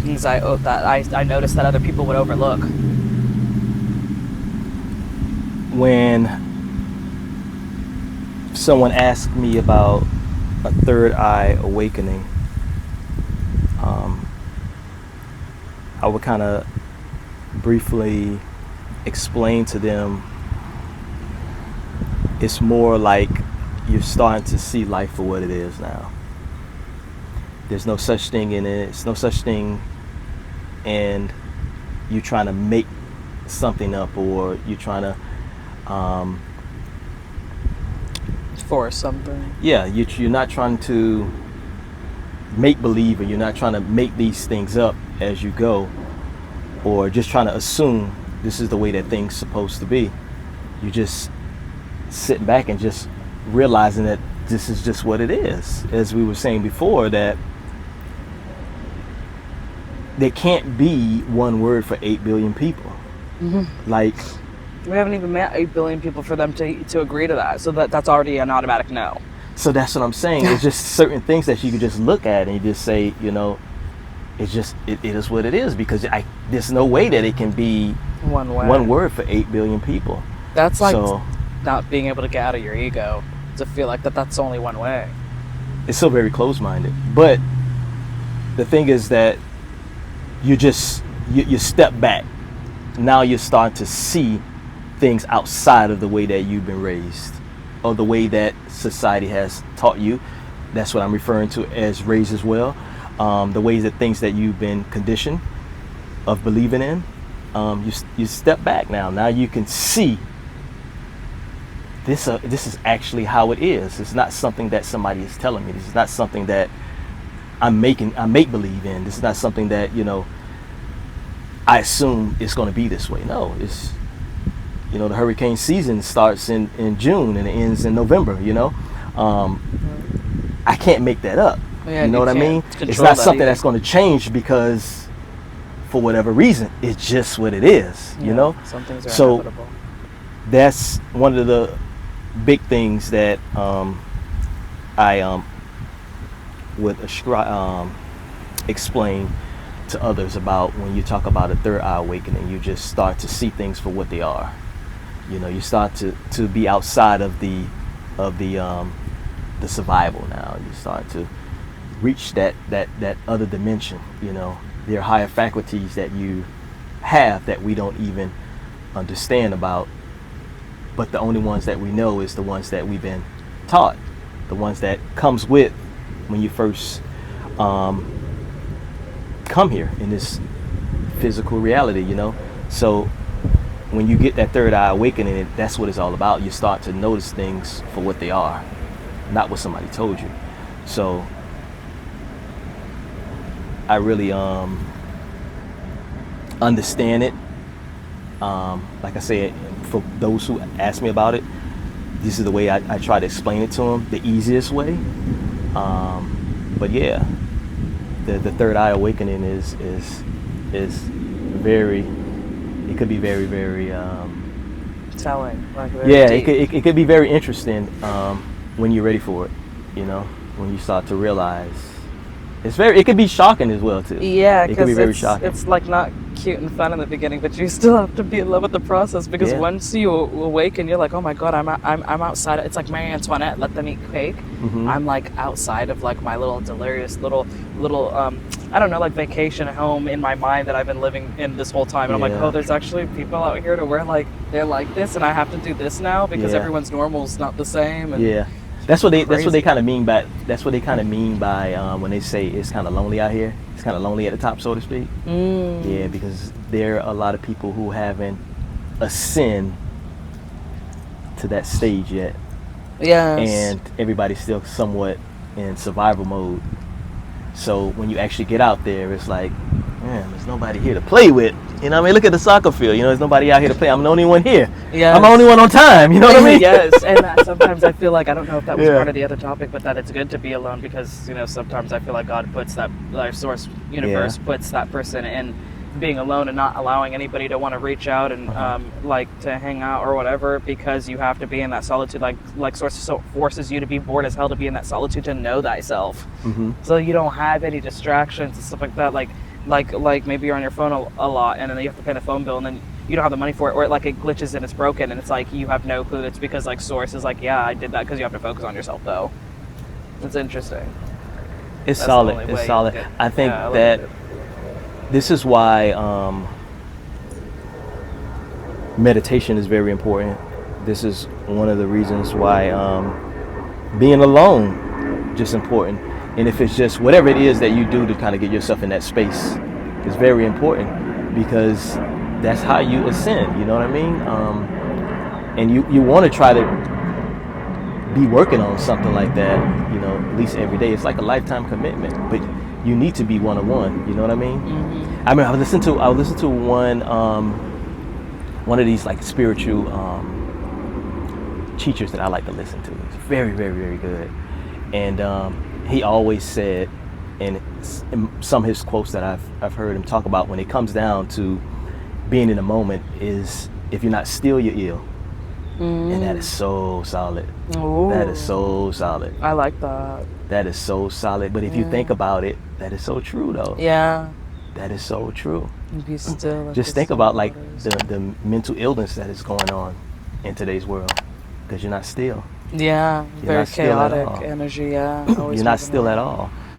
Things I noticed that other people would overlook. When someone asked me about a third eye awakening, I would kind of briefly explain to them it's more like you're starting to see life for what it is now. There's no such thing in it. It's no such thing in you trying to make something up, or you trying to For something. yeah, you're not trying to make believe, or you're not trying to make these things up as you go, or just trying to assume this is the way that things supposed to be. You just sitting back and just realizing that this is just what it is. As we were saying before, that there can't be one word for 8 billion people. Like, We haven't even met 8 billion people for them to agree to that. So that's already an automatic no. so that's what I'm saying. It's just certain things that you can just look at and you just say, it's just, it is what it is, because there's no way that it can be One way. one word for 8 billion people. That's like So not being able to get out of your ego to feel like that's only one way. it's so very close-minded. But the thing is that you step back. Now you're starting to see things outside of the way that you've been raised, or the way that society has taught you. That's what I'm referring to as raised as well. The ways that things that you've been conditioned of believing in, you step back now. Now you can see this is actually how it is. It's not something that somebody is telling me. This is not something that I make believe in. This is not something that I assume it's going to be this way. No, it's the hurricane season starts in June and it ends in November. I can't make that up. Yeah, you know what I mean? It's not something that's going to change because, for whatever reason, it's just what it is. Some things are So inevitable. that's one of the big things that I would explain to others about when you talk about a third eye awakening. You just start to see things for what they are. You start to be outside of the survival now. You start to reach that other dimension. There are higher faculties that you have that we don't even understand about, but the only ones that we know is the ones that we've been taught, the ones that comes with when you first come here in this physical reality. So when you get that third eye awakening, that's what it's all about. You start to notice things for what they are, not what somebody told you. So I really understand it. Like I said, for those who ask me about it, this is the way I try to explain it to them, the easiest way. But yeah, the third eye awakening is very, it could be very, very Telling. it could be very interesting when you're ready for it. When you start to realize it could be shocking as well too. Yeah, it could be very shocking. It's like not cute and fun in the beginning, but you still have to be in love with the process, because once you awaken, you're like, oh my god, I'm outside. It's like Marie Antoinette, let them eat cake. Mm-hmm. I'm like outside of like my little delirious little I don't know, like vacation home in my mind that I've been living in this whole time. And I'm like, oh, there's actually people out here to where like they're like this, and I have to do this now because everyone's normal is not the same. And That's what they kind of mean by when they say it's kind of lonely out here. It's kind of lonely at the top, so to speak. Yeah, because there are a lot of people who haven't ascended to that stage yet. Yes. And everybody's still somewhat in survival mode. So when you actually get out there, it's like, man, there's nobody here to play with. You know what I mean? Look at the soccer field. There's nobody out here to play. I'm the only one here. Yes. I'm the only one on time. You know what I mean? Yes. And sometimes I feel like, I don't know if that was part of the other topic, but that it's good to be alone, because, sometimes I feel like God puts that, our source universe puts that person being alone and not allowing anybody to want to reach out and like to hang out or whatever, because you have to be in that solitude. Like Source forces you to be bored as hell, to be in that solitude, to know thyself. So you don't have any distractions and stuff like that. Like maybe you're on your phone a lot, and then you have to pay the phone bill, and then you don't have the money for it, or like it glitches and it's broken, and it's like you have no clue. It's because like Source is like, yeah, I did that because you have to focus on yourself though. It's interesting. It's solid. It's solid. I think that this is why meditation is very important. This is one of the reasons why being alone just important. And if it's just whatever it is that you do to kind of get yourself in that space is very important, because that's how you ascend. You know what I mean? And you want to try to be working on something like that, you know, at least every day. It's like a lifetime commitment, but you need to be one-on-one. You know what I mean? I mean, I listened to one of these like spiritual teachers that I like to listen to. It's very, very, very good. And he always said, and in some of his quotes that I've heard him talk about, when it comes down to being in the moment, is if you're not still, you're ill. And that is so solid. Ooh. That is so solid. I like that. That is so solid. But if you think about it, that is so true though. Yeah. That is so true. Be still. Just think about like the mental illness that is going on in today's world, because you're not still. Yeah. You're very not still at chaotic all. energy. Yeah. You're not still at all.